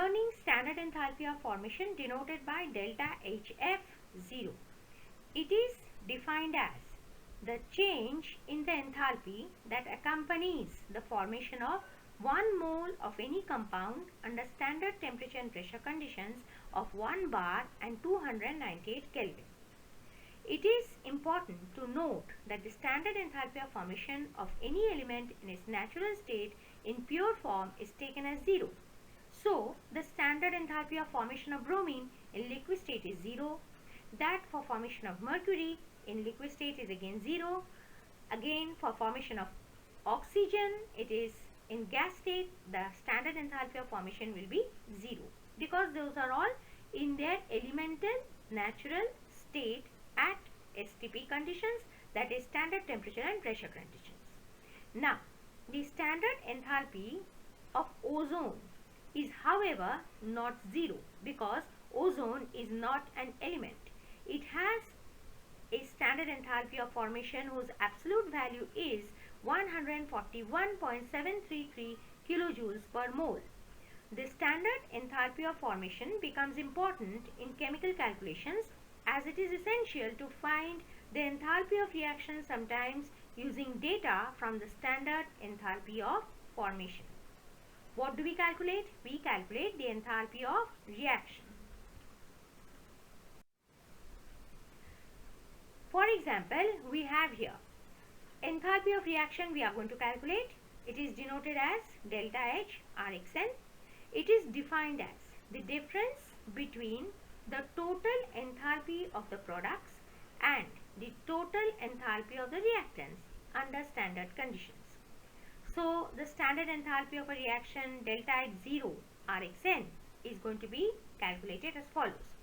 learning standard enthalpy of formation denoted by delta HF0. It is defined as the change in the enthalpy that accompanies the formation of 1 mole of any compound under standard temperature and pressure conditions of 1 bar and 298 Kelvin. It is important to note that the standard enthalpy of formation of any element in its natural state in pure form is taken as 0. So, the standard enthalpy of formation of bromine in liquid state is 0. That for formation of mercury in liquid state is again 0. Again, for formation of oxygen, it is in gas state, the standard enthalpy of formation will be 0, because those are all in their elemental natural state at STP conditions, that is standard temperature and pressure conditions. Now, the standard enthalpy of ozone is however not 0, because ozone is not an element. It has a standard enthalpy of formation whose absolute value is 141.733 kilojoules per mole. The standard enthalpy of formation becomes important in chemical calculations, as it is essential to find the enthalpy of reaction, sometimes using data from the standard enthalpy of formation. What do we calculate? We calculate the enthalpy of reaction. For example, we have here enthalpy of reaction we are going to calculate. It is denoted as delta H Rxn. It is defined as the difference between the total enthalpy of the products and the total enthalpy of the reactants under standard conditions. So, the standard enthalpy of a reaction delta H0 Rxn is going to be calculated as follows.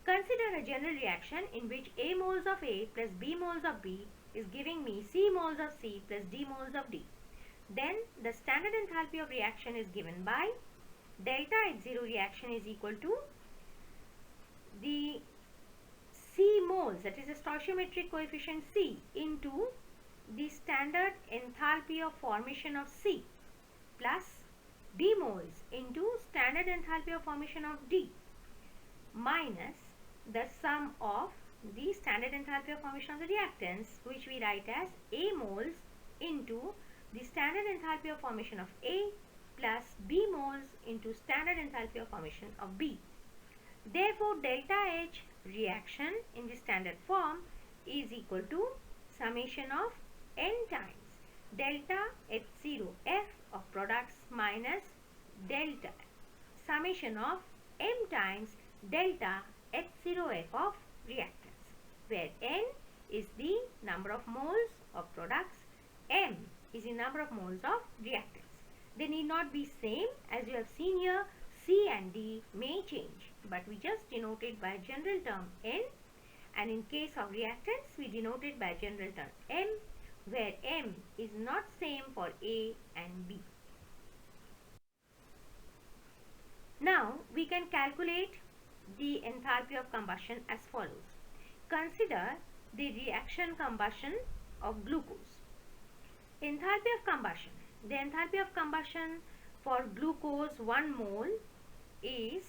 Consider a general reaction in which A moles of A plus B moles of B is giving me C moles of C plus D moles of D. Then the standard enthalpy of reaction is given by delta H0 reaction is equal to the C moles, that is the stoichiometric coefficient C, into the standard enthalpy of formation of C plus D moles into standard enthalpy of formation of D minus the sum of the standard enthalpy of formation of the reactants, which we write as A moles into the standard enthalpy of formation of A plus B moles into standard enthalpy of formation of B. Therefore, delta H reaction in the standard form is equal to summation of n times delta H0F of products minus delta summation of m times delta H0F of reactants, where n is the number of moles of products, m is the number of moles of reactants. They need not be same, as you have seen here. C and D may change, but we just denote it by general term n, and in case of reactants we denote it by general term m, where m is not same for A and B. Now we can calculate the enthalpy of combustion as follows. Consider the reaction combustion of glucose. Enthalpy of combustion. The enthalpy of combustion for glucose 1 mole is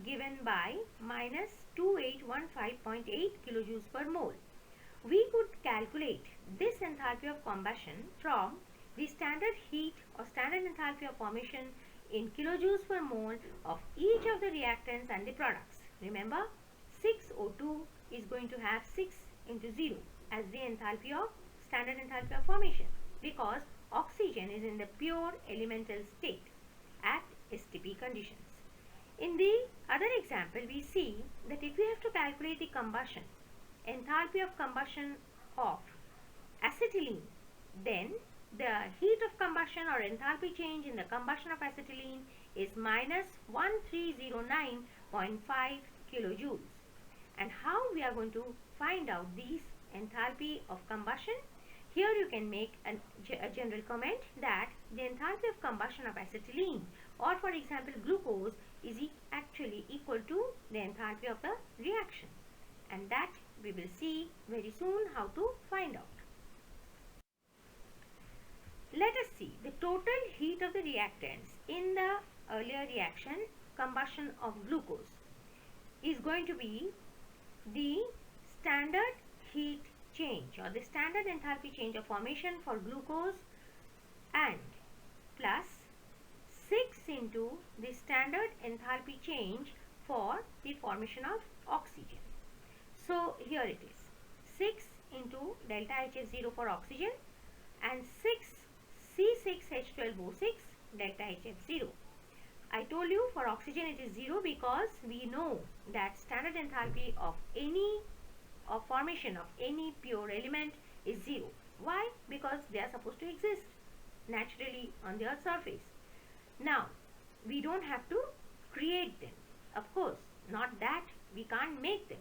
given by minus 2815.8 kilojoules per mole. We could calculate this enthalpy of combustion from the standard heat or standard enthalpy of formation in kilojoules per mole of each of the reactants and the products. Remember, 6O2 is going to have 6 into 0 as the enthalpy of standard enthalpy of formation, because oxygen is in the pure elemental state at STP conditions. In the other example, we see that if we have to calculate the combustion, enthalpy of combustion of acetylene, then the heat of combustion or enthalpy change in the combustion of acetylene is minus 1309.5 kilojoules. And how we are going to find out these enthalpy of combustion? Here you can make a general comment that the enthalpy of combustion of acetylene, or for example glucose, is actually equal to the enthalpy of the reaction, and that we will see very soon how to find out. Let us see the total heat of the reactants in the earlier reaction combustion of glucose is going to be the standard heat change or the standard enthalpy change of formation for glucose and plus 6 into the standard enthalpy change for the formation of oxygen. So here it is 6 into delta HF0 for oxygen and 6 C6H12O6 delta HF0. I told you for oxygen it is 0 because we know that standard enthalpy of formation of any pure element is 0. Why? Because they are supposed to exist naturally on the Earth's surface. Now, we don't have to create them. Of course, not that we can't make them.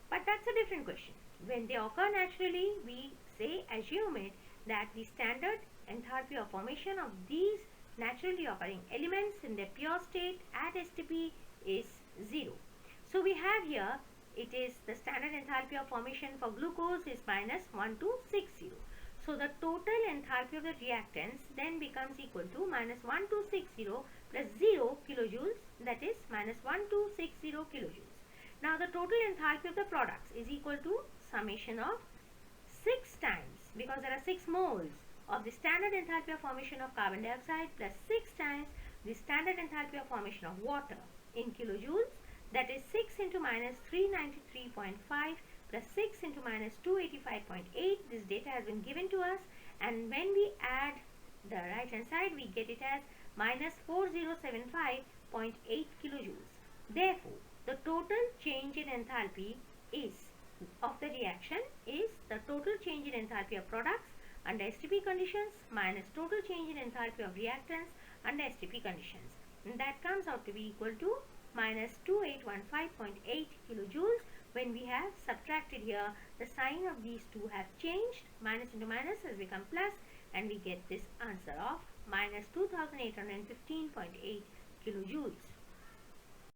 But that's a different question. When they occur naturally, we assume it that the standard enthalpy of formation of these naturally occurring elements in their pure state at STP is 0. So we have here, it is the standard enthalpy of formation for glucose is minus 1260. So the total enthalpy of the reactants then becomes equal to minus 1260 plus 0 kilojoules, that is minus 1260 kilojoules. Now the total enthalpy of the products is equal to summation of 6 times, because there are 6 moles of the standard enthalpy of formation of carbon dioxide plus 6 times the standard enthalpy of formation of water in kilojoules, that is 6 into minus 393.5 plus 6 into minus 285.8. This data has been given to us, and when we add the right hand side we get it as minus 4075.8 kilojoules. Therefore, the total change in enthalpy of the reaction is the total change in enthalpy of products under STP conditions minus total change in enthalpy of reactants under STP conditions. And that comes out to be equal to minus 2815.8 kilojoules. When we have subtracted here, the sign of these two have changed. Minus into minus has become plus, and we get this answer of minus 2815.8 kilojoules.